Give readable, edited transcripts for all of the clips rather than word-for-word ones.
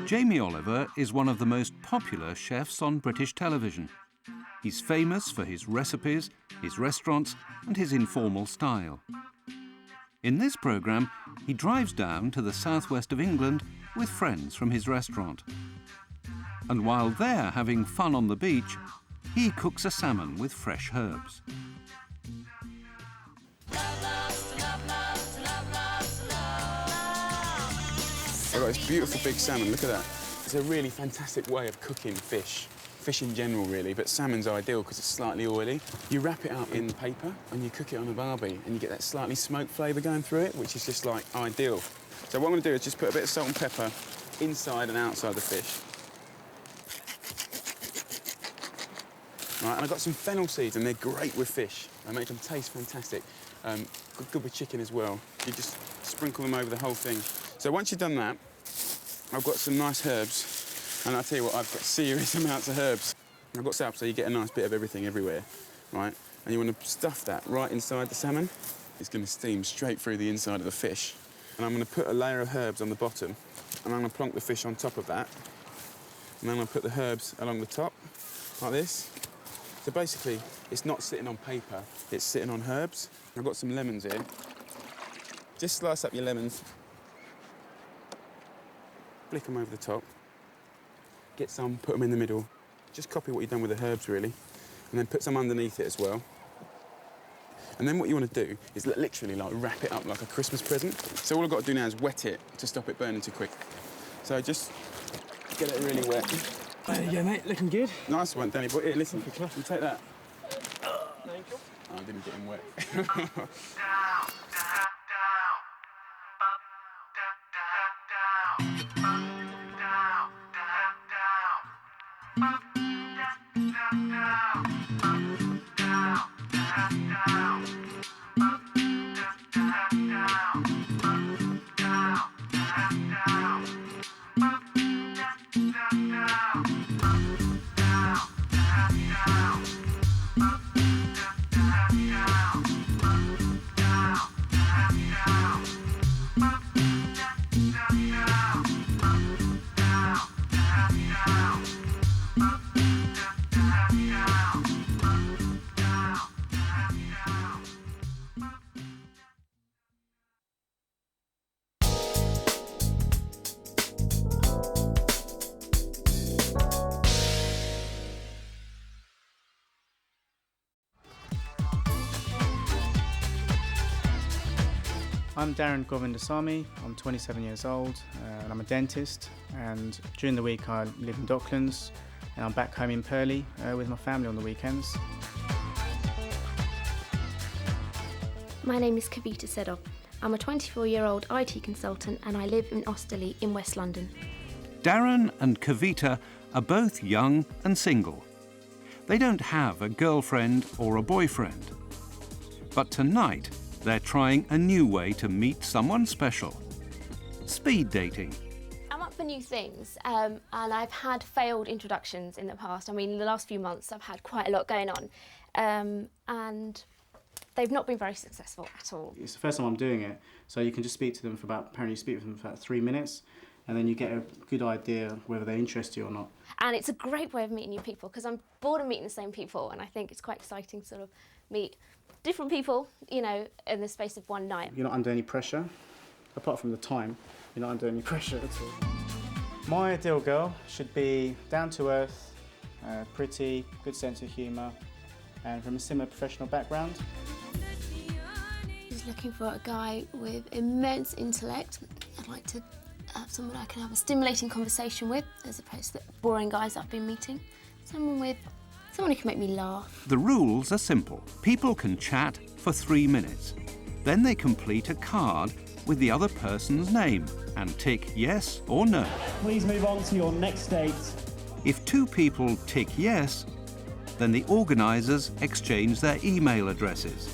Jamie Oliver is one of the most popular chefs on British television. He's famous for his recipes, his restaurants, and his informal style. In this programme, he drives down to the southwest of England with friends from his restaurant. And while they're having fun on the beach, he cooks a salmon with fresh herbs. I've got this beautiful big salmon, look at that. It's a really fantastic way of cooking fish. Fish in general, really, but salmon's ideal because it's slightly oily. You wrap it up in paper and you cook it on a barbie and you get that slightly smoked flavour going through it, which is just, like, ideal. So what I'm going to do is just put a bit of salt and pepper inside and outside the fish. Right, and I've got some fennel seeds and they're great with fish. They make them taste fantastic. Good with chicken as well. You just sprinkle them over the whole thing. So once you've done that, I've got some nice herbs. And I'll tell you what, I've got serious amounts of herbs. I've got set up so you get a nice bit of everything everywhere, right? And you want to stuff that right inside the salmon. It's going to steam straight through the inside of the fish. And I'm going to put a layer of herbs on the bottom, and I'm going to plonk the fish on top of that. And then I'm going to put the herbs along the top, like this. So basically, it's not sitting on paper, it's sitting on herbs. I've got some lemons here. Just slice up your lemons. Flick them over the top. Get some, put them in the middle. Just copy what you've done with the herbs, really. And then put some underneath it as well. And then what you want to do is literally, like, wrap it up like a Christmas present. So all I've got to do now is wet it to stop it burning too quick. So just get it really wet. There you go, mate. Looking good. Nice one, Danny. But here, listen, you take that. Thank you. Oh, I didn't get him wet. I'm Darren Govindasamy, I'm 27 years old and I'm a dentist, and during the week I live in Docklands and I'm back home in Purley with my family on the weekends. My name is Kavita Sedov. I'm a 24-year-old IT consultant and I live in Osterley in West London. Darren and Kavita are both young and single. They don't have a girlfriend or a boyfriend. But tonight, they're trying a new way to meet someone special. Speed dating. I'm up for new things and I've had failed introductions in the past. I mean, in the last few months I've had quite a lot going on and they've not been very successful at all. It's the first time I'm doing it, so you can just speak to them for apparently you speak to them for about 3 minutes and then you get a good idea whether they interest you or not. And it's a great way of meeting new people because I'm bored of meeting the same people, and I think it's quite exciting to sort of meet different people, you know, in the space of one night. You're not under any pressure, apart from the time, you're not under any pressure at all. My ideal girl should be down to earth, pretty, good sense of humour, and from a similar professional background. Just looking for a guy with immense intellect. I'd like to have someone I can have a stimulating conversation with, as opposed to the boring guys I've been meeting. Someone who can make me laugh. The rules are simple. People can chat for 3 minutes. Then they complete a card with the other person's name and tick yes or no. Please move on to your next date. If 2 people tick yes, then the organisers exchange their email addresses.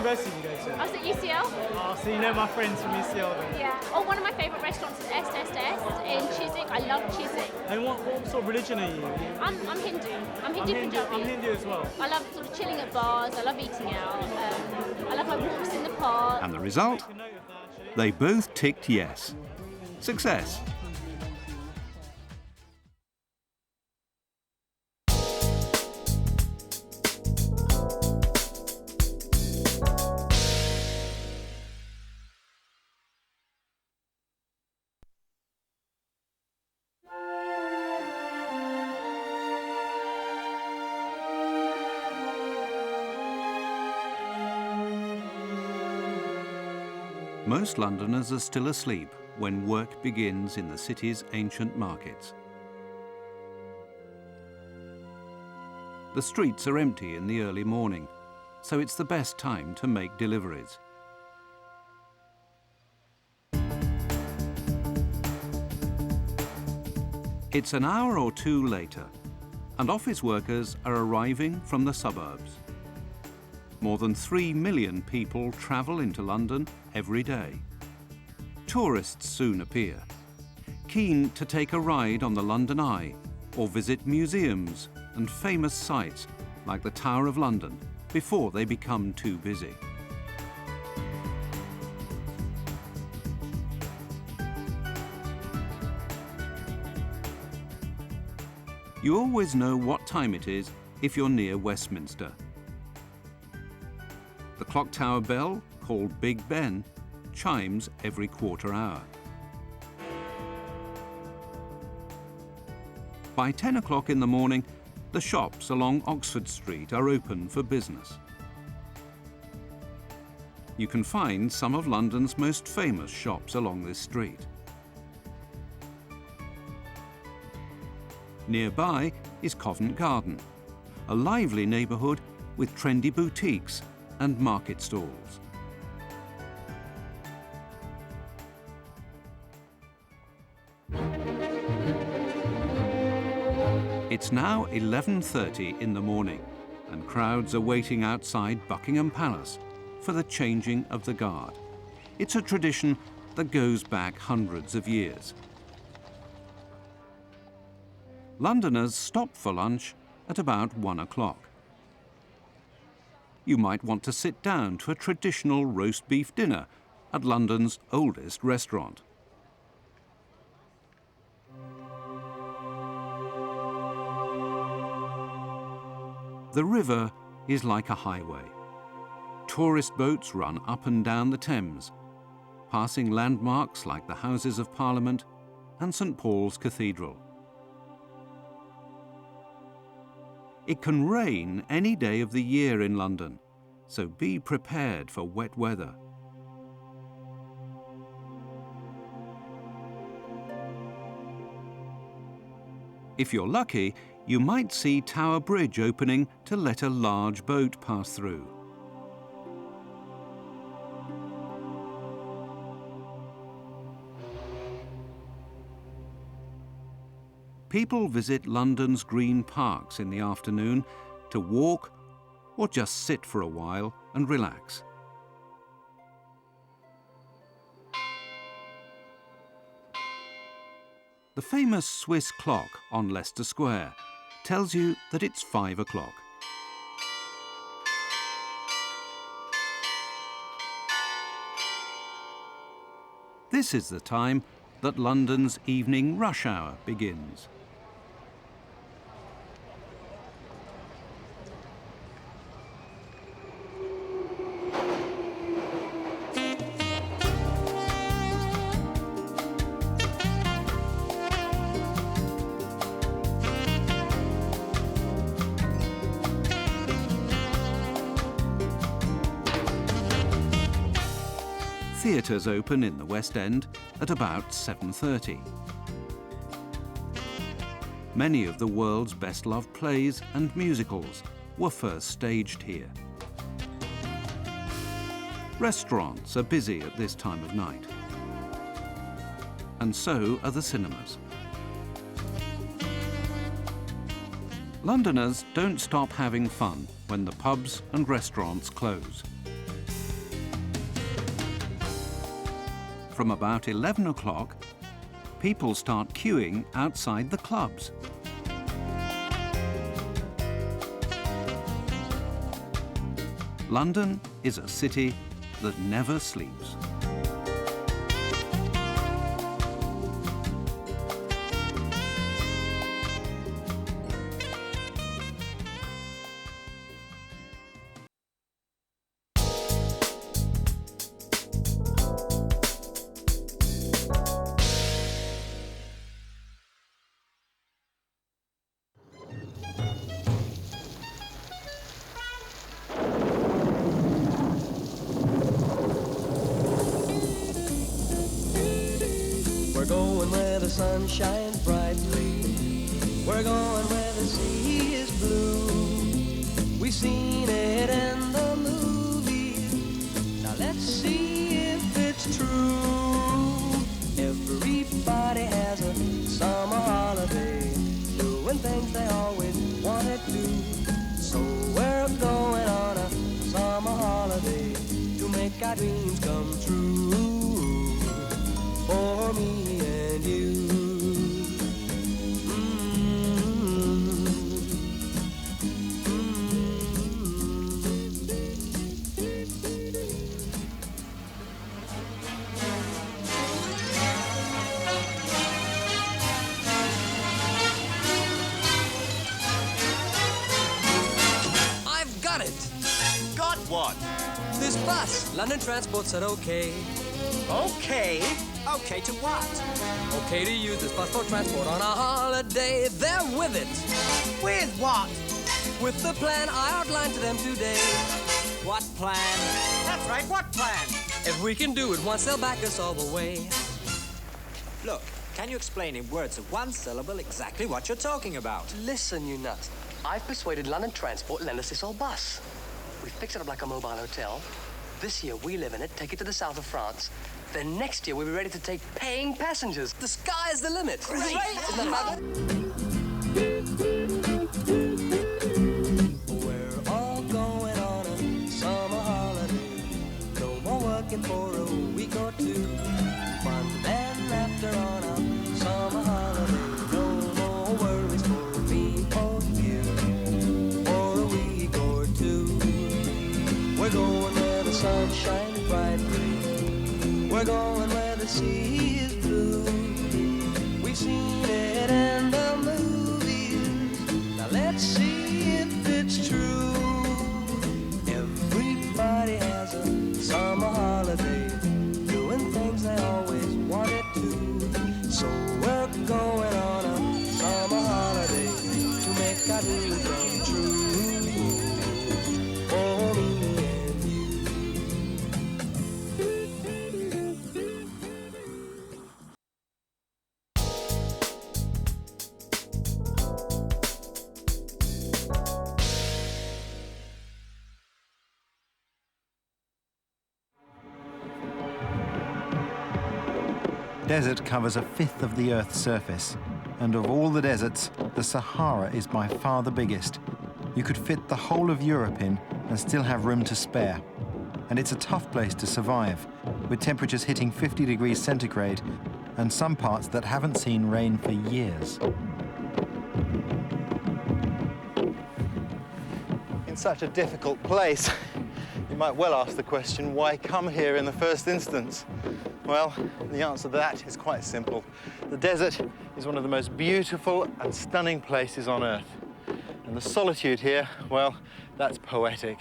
university did you go to? I was at UCL. Oh, so you know my friends from UCL then? Yeah. Oh, one of my favourite restaurants is SSS in Chiswick. I love Chiswick. And what sort of religion are you? I'm Hindu. I'm Hindu Punjabi. I'm Hindu as well. I love sort of chilling at bars. I love eating out. I love my walks in the park. And the result? Make a note of that, actually. They both ticked yes. Success. Most Londoners are still asleep when work begins in the city's ancient markets. The streets are empty in the early morning, so it's the best time to make deliveries. It's an hour or two later, and office workers are arriving from the suburbs. More than 3 million people travel into London every day. Tourists soon appear, keen to take a ride on the London Eye or visit museums and famous sites like the Tower of London before they become too busy. You always know what time it is if you're near Westminster. The clock tower bell, called Big Ben, chimes every quarter hour. By 10 o'clock in the morning, the shops along Oxford Street are open for business. You can find some of London's most famous shops along this street. Nearby is Covent Garden, a lively neighbourhood with trendy boutiques and market stalls. It's now 11:30 in the morning, and crowds are waiting outside Buckingham Palace for the changing of the guard. It's a tradition that goes back hundreds of years. Londoners stop for lunch at about 1 o'clock. You might want to sit down to a traditional roast beef dinner at London's oldest restaurant. The river is like a highway. Tourist boats run up and down the Thames, passing landmarks like the Houses of Parliament and St. Paul's Cathedral. It can rain any day of the year in London, so be prepared for wet weather. If you're lucky, you might see Tower Bridge opening to let a large boat pass through. People visit London's green parks in the afternoon to walk or just sit for a while and relax. The famous Swiss clock on Leicester Square tells you that it's 5 o'clock. This is the time that London's evening rush hour begins. Theatres open in the West End at about 7:30. Many of the world's best-loved plays and musicals were first staged here. Restaurants are busy at this time of night, and so are the cinemas. Londoners don't stop having fun when the pubs and restaurants close. from about 11 o'clock, people start queuing outside the clubs. London is a city that never sleeps. We're going where the sun shines brightly. We're going where the sea is blue. We've seen it in the movies. Now let's see if it's true. Everybody has a summer holiday, doing things they always wanted to. So we're going on a summer holiday to make our dreams come true. For me and you. I've got it! Got what? This bus! London Transport said okay. Okay. Okay to what? Okay to use this bus for transport on a holiday. They're with it. With what? With the plan I outlined to them today. What plan? That's right, what plan? If we can do it once, they'll back us all the way. Look, can you explain in words of one syllable exactly what you're talking about? Listen, you nuts. I've persuaded London Transport to lend us this old bus. We fix it up like a mobile hotel. This year, we live in it, take it to the south of France. Then next year, we'll be ready to take paying passengers. The sky's the limit. Great. Isn't that We're all going on a summer holiday. No more working for a week or two. Fun and laughter on a summer holiday. No more worries for me or you. For a week or two. We're going where the sun shines brightly. We're going where the sea is blue. We've seen it in the movies. Now let's see if it's true. Everybody has a summer holiday, doing things they always wanted to. So we're going on a summer holiday to make our dreams come true. For me and you. Desert covers a fifth of the Earth's surface, and of all the deserts, the Sahara is by far the biggest. You could fit the whole of Europe in and still have room to spare. And it's a tough place to survive, with temperatures hitting 50 degrees centigrade and some parts that haven't seen rain for years. In such a difficult place, you might well ask the question, why come here in the first instance? Well, the answer to that is quite simple. The desert is one of the most beautiful and stunning places on Earth. And the solitude here, well, that's poetic.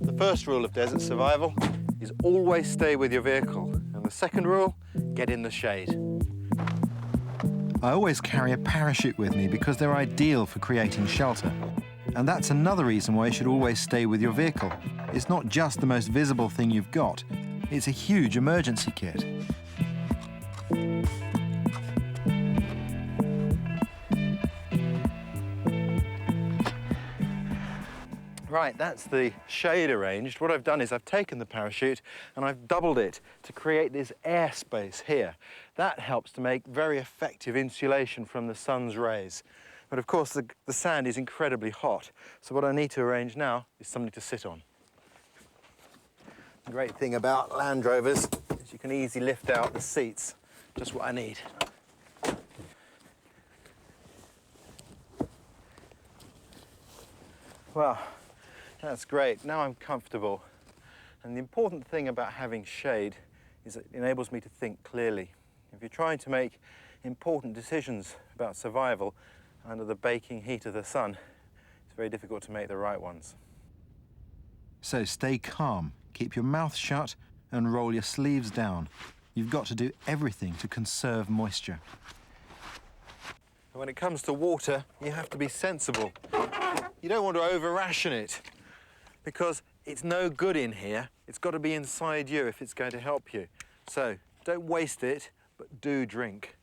The first rule of desert survival is always stay with your vehicle. And the second rule, get in the shade. I always carry a parachute with me because they're ideal for creating shelter. And that's another reason why you should always stay with your vehicle. It's not just the most visible thing you've got, it's a huge emergency kit. Right, that's the shade arranged. What I've done is I've taken the parachute and I've doubled it to create this airspace here. That helps to make very effective insulation from the sun's rays. But of course, the sand is incredibly hot. So what I need to arrange now is something to sit on. The great thing about Land Rovers is you can easily lift out the seats. Just what I need. Well, that's great. Now I'm comfortable. And the important thing about having shade is it enables me to think clearly. If you're trying to make important decisions about survival under the baking heat of the sun, it's very difficult to make the right ones. So stay calm, keep your mouth shut and roll your sleeves down. You've got to do everything to conserve moisture. And when it comes to water, you have to be sensible. You don't want to over-ration it, because it's no good in here. It's got to be inside you if it's going to help you. So don't waste it, but do drink.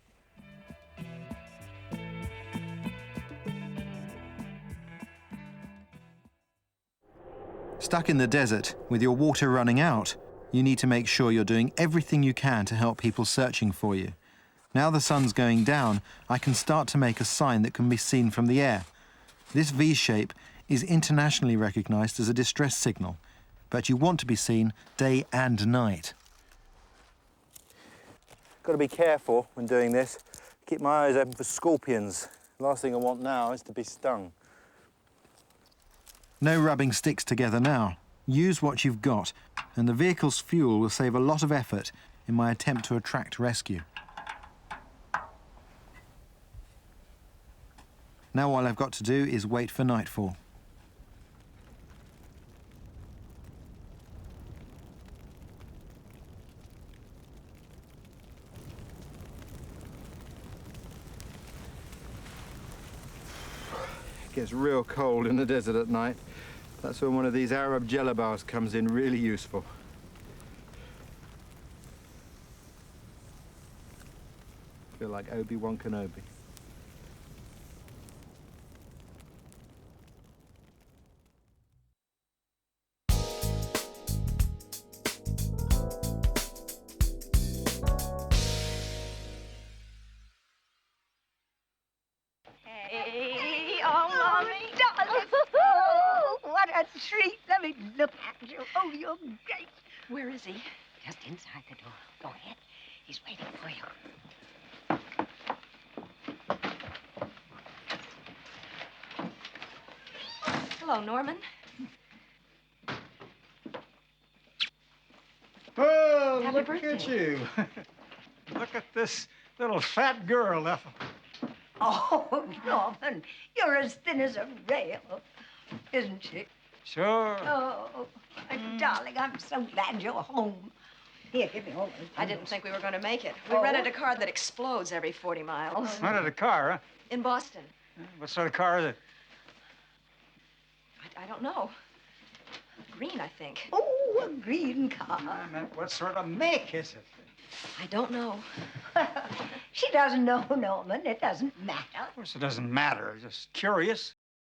Stuck in the desert with your water running out, you need to make sure you're doing everything you can to help people searching for you. Now the sun's going down, I can start to make a sign that can be seen from the air. This V shape is internationally recognized as a distress signal, but you want to be seen day and night. Got to be careful when doing this. Keep my eyes open for scorpions. The last thing I want now is to be stung. No rubbing sticks together now. Use what you've got, and the vehicle's fuel will save a lot of effort in my attempt to attract rescue. Now all I've got to do is wait for nightfall. It gets real cold in the desert at night. That's when one of these Arab jellabars comes in really useful. I feel like Obi-Wan Kenobi. Hey, oh, Mommy, darling. Oh, what a treat. Let me look at you. Oh, you're great. Where is he? Just inside the door. Go ahead. He's waiting for you. Hello, Norman. Oh, Happy look birthday. at you. Look at this little fat girl, Ethel. Oh, Norman, you're as thin as a rail, isn't she? Sure. Oh, my darling, I'm so glad you're home. Here, give me all those. I didn't think we were going to make it. We Oh. rented a car that explodes every 40 miles. Rented a car, huh? In Boston. What sort of car is it? I don't know. Green, I think. Oh, a green car. I meant, what sort of make is it? I don't know. She doesn't know, Norman. It doesn't matter. Of course, it doesn't matter. Just curious.